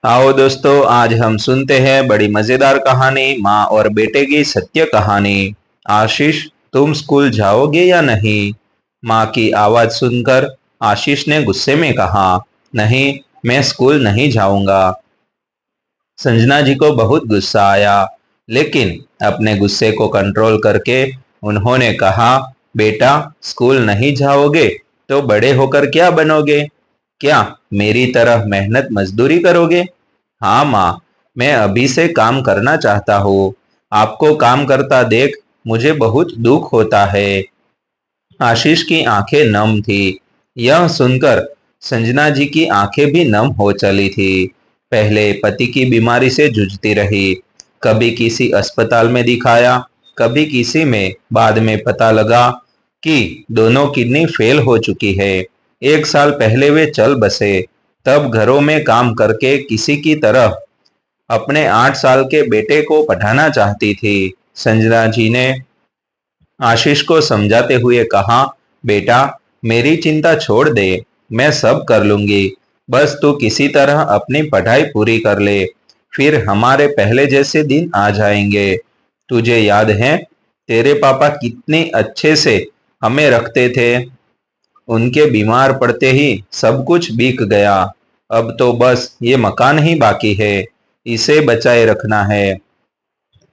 आओ दोस्तों, आज हम सुनते हैं बड़ी मजेदार कहानी माँ और बेटे की सत्य कहानी। आशीष, तुम स्कूल जाओगे या नहीं? माँ की आवाज सुनकर आशीष ने गुस्से में कहा, नहीं, मैं स्कूल नहीं जाऊंगा। संजना जी को बहुत गुस्सा आया, लेकिन अपने गुस्से को कंट्रोल करके उन्होंने कहा, बेटा, स्कूल नहीं जाओगे तो बड़े होकर क्या बनोगे? क्या मेरी तरह मेहनत मजदूरी करोगे? हाँ माँ, मैं अभी से काम करना चाहता हूँ। आपको काम करता देख मुझे बहुत दुख होता है। आशीष की आंखें नम थी। यह सुनकर संजना जी की आंखें भी नम हो चली थी। पहले पति की बीमारी से जूझती रही, कभी किसी अस्पताल में दिखाया, कभी किसी में। बाद में पता लगा कि दोनों किडनी फेल हो चुकी है। 1 साल पहले वे चल बसे। तब घरों में काम करके किसी की तरह अपने 8 साल के बेटे को पढ़ाना चाहती थी। संजना जी ने आशीष को समझाते हुए कहा, बेटा, मेरी चिंता छोड़ दे, मैं सब कर लूंगी। बस तू किसी तरह अपनी पढ़ाई पूरी कर ले, फिर हमारे पहले जैसे दिन आ जाएंगे। तुझे याद है तेरे पापा कितने अच्छे से हमें रखते थे? उनके बीमार पड़ते ही सब कुछ बिक गया। अब तो बस ये मकान ही बाकी है, इसे बचाए रखना है।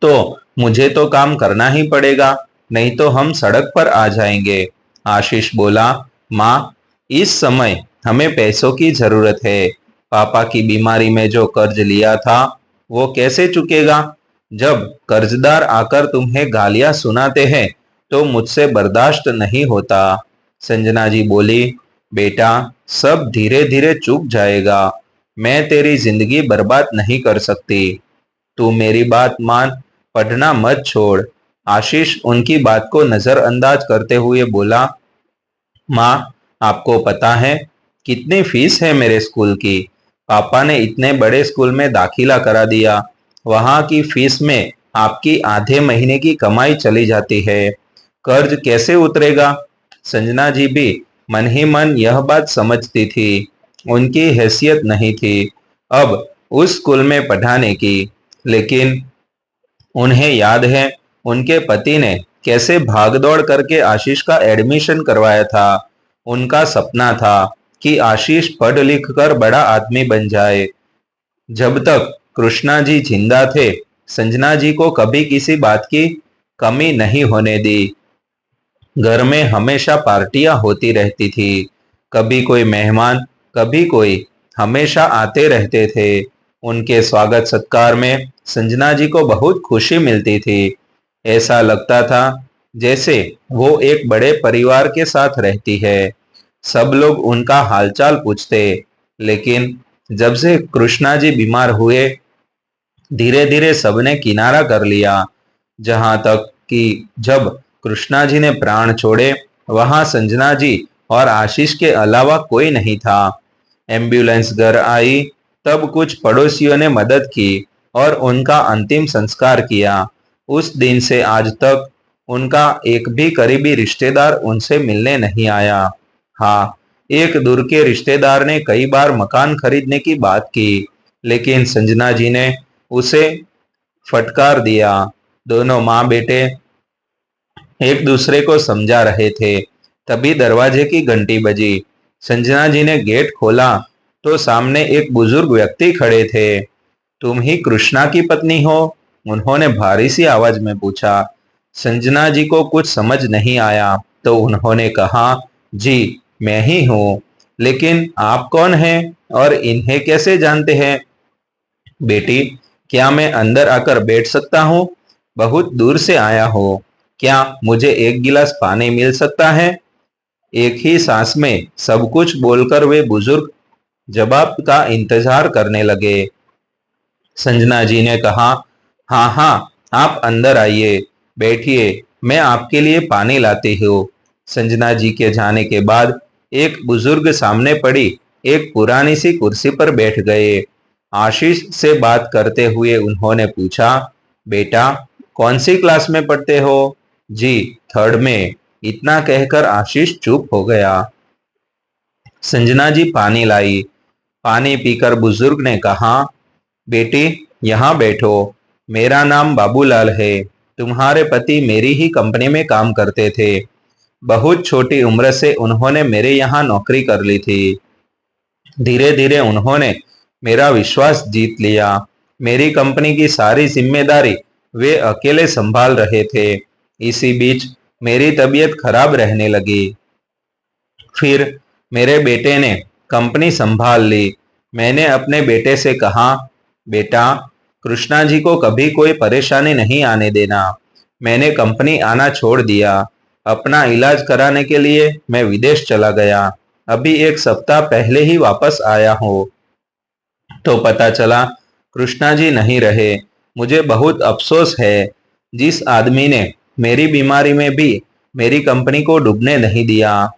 तो मुझे तो काम करना ही पड़ेगा, नहीं तो हम सड़क पर आ जाएंगे। आशीष बोला, माँ, इस समय हमें पैसों की जरूरत है। पापा की बीमारी में जो कर्ज लिया था वो कैसे चुकेगा? जब कर्जदार आकर तुम्हें गालियां सुनाते हैं तो मुझसे बर्दाश्त नहीं होता। संजना जी बोली, बेटा, सब धीरे धीरे चुक जाएगा। मैं तेरी जिंदगी बर्बाद नहीं कर सकती। तू मेरी बात मान, पढ़ना मत छोड़। आशीष उनकी बात को नजरअंदाज करते हुए बोला, माँ, आपको पता है कितनी फीस है मेरे स्कूल की? पापा ने इतने बड़े स्कूल में दाखिला करा दिया, वहां की फीस में आपकी आधे महीने की कमाई चली जाती है। कर्ज कैसे उतरेगा? संजना जी भी मन ही मन यह बात समझती थी। उनकी हैसियत नहीं थी अब उस स्कूल में पढ़ाने की, लेकिन उन्हें याद है उनके पति ने कैसे भागदौड़ करके आशीष का एडमिशन करवाया था। उनका सपना था कि आशीष पढ़ लिख कर बड़ा आदमी बन जाए। जब तक कृष्णा जी जिंदा थे, संजना जी को कभी किसी बात की कमी नहीं होने दी। घर में हमेशा पार्टियां होती रहती थी, कभी कोई मेहमान, कभी कोई, हमेशा आते रहते थे। उनके स्वागत सत्कार में संजना जी को बहुत खुशी मिलती थी। ऐसा लगता था जैसे वो एक बड़े परिवार के साथ रहती है। सब लोग उनका हालचाल पूछते, लेकिन जब से कृष्णा जी बीमार हुए, धीरे धीरे सबने किनारा कर लिया। जहां तक कि जब कृष्णा जी ने प्राण छोड़े, वहां संजना जी और आशीष के अलावा कोई नहीं था। एम्बुलेंस घर आई, तब कुछ पड़ोसियों ने मदद की और उनका अंतिम संस्कार किया। उस दिन से आज तक उनका एक भी करीबी रिश्तेदार उनसे मिलने नहीं आया। हाँ, एक दूर के रिश्तेदार ने कई बार मकान खरीदने की बात की, लेकिन संजना जी ने उसे फटकार दिया। दोनों माँ बेटे एक दूसरे को समझा रहे थे, तभी दरवाजे की घंटी बजी। संजना जी ने गेट खोला तो सामने एक बुजुर्ग व्यक्ति खड़े थे। तुम ही कृष्णा की पत्नी हो? उन्होंने भारी सी आवाज में पूछा। संजना जी को कुछ समझ नहीं आया तो उन्होंने कहा, जी, मैं ही हूँ। लेकिन आप कौन हैं और इन्हें कैसे जानते हैं? बेटी, क्या मैं अंदर आकर बैठ सकता हूँ? बहुत दूर से आया हूँ। क्या मुझे एक गिलास पानी मिल सकता है? एक ही सांस में सब कुछ बोलकर वे बुजुर्ग जवाब का इंतजार करने लगे। संजना जी ने कहा, हाँ हाँ, आप अंदर आइए, बैठिए, मैं आपके लिए पानी लाती हूँ। संजना जी के जाने के बाद एक बुजुर्ग सामने पड़ी एक पुरानी सी कुर्सी पर बैठ गए। आशीष से बात करते हुए उन्होंने पूछा, बेटा, कौन सी क्लास में पढ़ते हो? जी, थर्ड में। इतना कहकर आशीष चुप हो गया। संजना जी पानी लाई। पानी पीकर बुजुर्ग ने कहा, बेटी, यहाँ बैठो। मेरा नाम बाबूलाल है। तुम्हारे पति मेरी ही कंपनी में काम करते थे। बहुत छोटी उम्र से उन्होंने मेरे यहाँ नौकरी कर ली थी। धीरे धीरे उन्होंने मेरा विश्वास जीत लिया। मेरी कंपनी की सारी जिम्मेदारी वे अकेले संभाल रहे थे। इसी बीच मेरी तबीयत खराब रहने लगी। फिर मेरे बेटे ने कंपनी संभाल ली। मैंने अपने बेटे से कहा, बेटा, कृष्णा जी को कभी कोई परेशानी नहीं आने देना। मैंने कंपनी आना छोड़ दिया। अपना इलाज कराने के लिए मैं विदेश चला गया। अभी 1 सप्ताह पहले ही वापस आया हूँ तो पता चला कृष्णा जी नहीं रहे। मुझे बहुत अफसोस है। जिस आदमी ने मेरी बीमारी में भी मेरी कंपनी को डूबने नहीं दिया,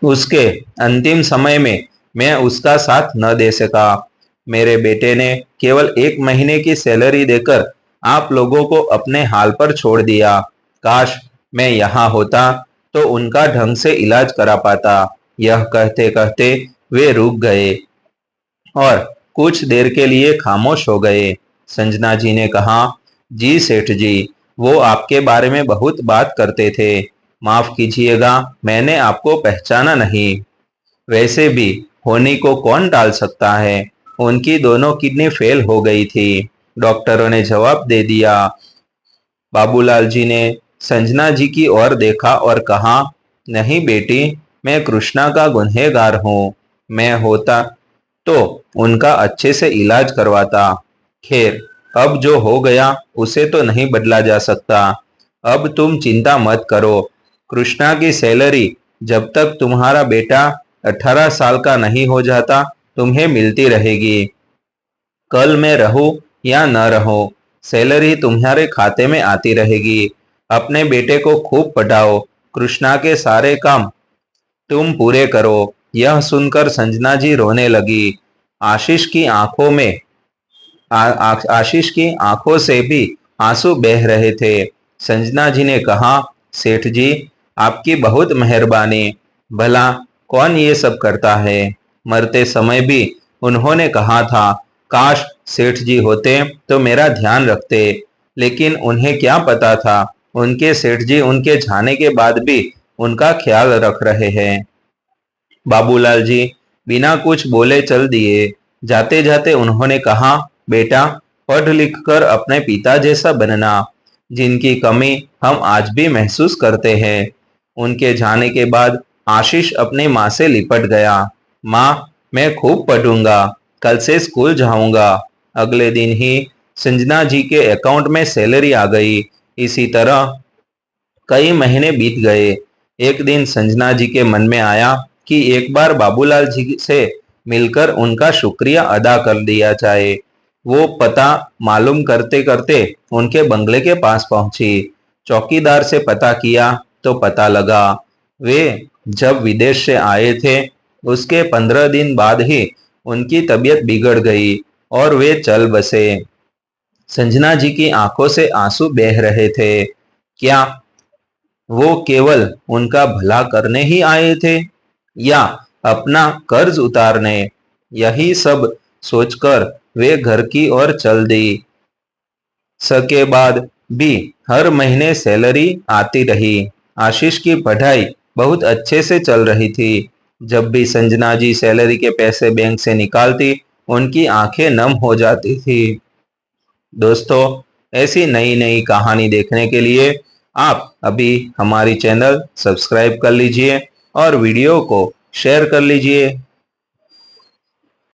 उसके अंतिम समय में मैं उसका साथ न दे सका। मेरे बेटे ने केवल 1 महीने की सैलरी देकर आप लोगों को अपने हाल पर छोड़ दिया। काश मैं यहाँ होता तो उनका ढंग से इलाज करा पाता। यह कहते कहते वे रुक गए और कुछ देर के लिए खामोश हो गए। संजना जी ने कहा, जी सेठ जी, वो आपके बारे में बहुत बात करते थे। माफ कीजिएगा, मैंने आपको पहचाना नहीं। वैसे भी होनी को कौन टाल सकता है। उनकी दोनों किडनी फेल हो गई थी, डॉक्टरों ने जवाब दे दिया। बाबूलाल जी ने संजना जी की ओर देखा और कहा, नहीं बेटी, मैं कृष्णा का गुनहगार हूँ। मैं होता तो उनका अच्छे से इलाज करवाता। खैर, अब जो हो गया उसे तो नहीं बदला जा सकता। अब तुम चिंता मत करो। कृष्णा की सैलरी जब तक तुम्हारा बेटा 18 साल का नहीं हो जाता तुम्हें मिलती रहेगी। कल मैं रहूं या न रहूं, सैलरी तुम्हारे खाते में आती रहेगी। अपने बेटे को खूब पढ़ाओ। कृष्णा के सारे काम तुम पूरे करो। यह सुनकर संजना जी रोने लगी। आशीष की आंखों में आशीष की आंखों से भी आंसू बह रहे थे। संजना जी ने कहा, सेठ जी, आपकी बहुत मेहरबानी। भला कौन ये सब करता है। मरते समय भी उन्होंने कहा था, काश सेठ जी होते तो मेरा ध्यान रखते। लेकिन उन्हें क्या पता था, उनके सेठ जी उनके जाने के बाद भी उनका ख्याल रख रहे हैं। बाबूलाल जी बिना कुछ बोले चल दिए। जाते जाते उन्होंने कहा, बेटा, पढ़ लिख कर अपने पिता जैसा बनना, जिनकी कमी हम आज भी महसूस करते हैं। उनके जाने के बाद आशीष अपनी माँ से लिपट गया। माँ, मैं खूब पढ़ूंगा, कल से स्कूल जाऊंगा। अगले दिन ही संजना जी के अकाउंट में सैलरी आ गई। इसी तरह कई महीने बीत गए। एक दिन संजना जी के मन में आया कि एक बार बाबूलाल जी से मिलकर उनका शुक्रिया अदा कर दिया जाए। वो पता मालूम करते करते उनके बंगले के पास पहुंची। चौकीदार से पता किया तो पता लगा वे जब विदेश से आए थे उसके 15 दिन बाद ही उनकी तबीयत बिगड़ गई और वे चल बसे। संजना जी की आंखों से आंसू बह रहे थे। क्या वो केवल उनका भला करने ही आए थे या अपना कर्ज उतारने। यही सब सोचकर वे घर की ओर चल दी। सके बाद भी हर महीने सैलरी आती रही। आशीष की पढ़ाई बहुत अच्छे से चल रही थी। जब भी संजना जी सैलरी के पैसे बैंक से निकालती उनकी आंखें नम हो जाती थी। दोस्तों, ऐसी नई नई कहानी देखने के लिए आप अभी हमारी चैनल सब्सक्राइब कर लीजिए और वीडियो को शेयर कर लीजिए।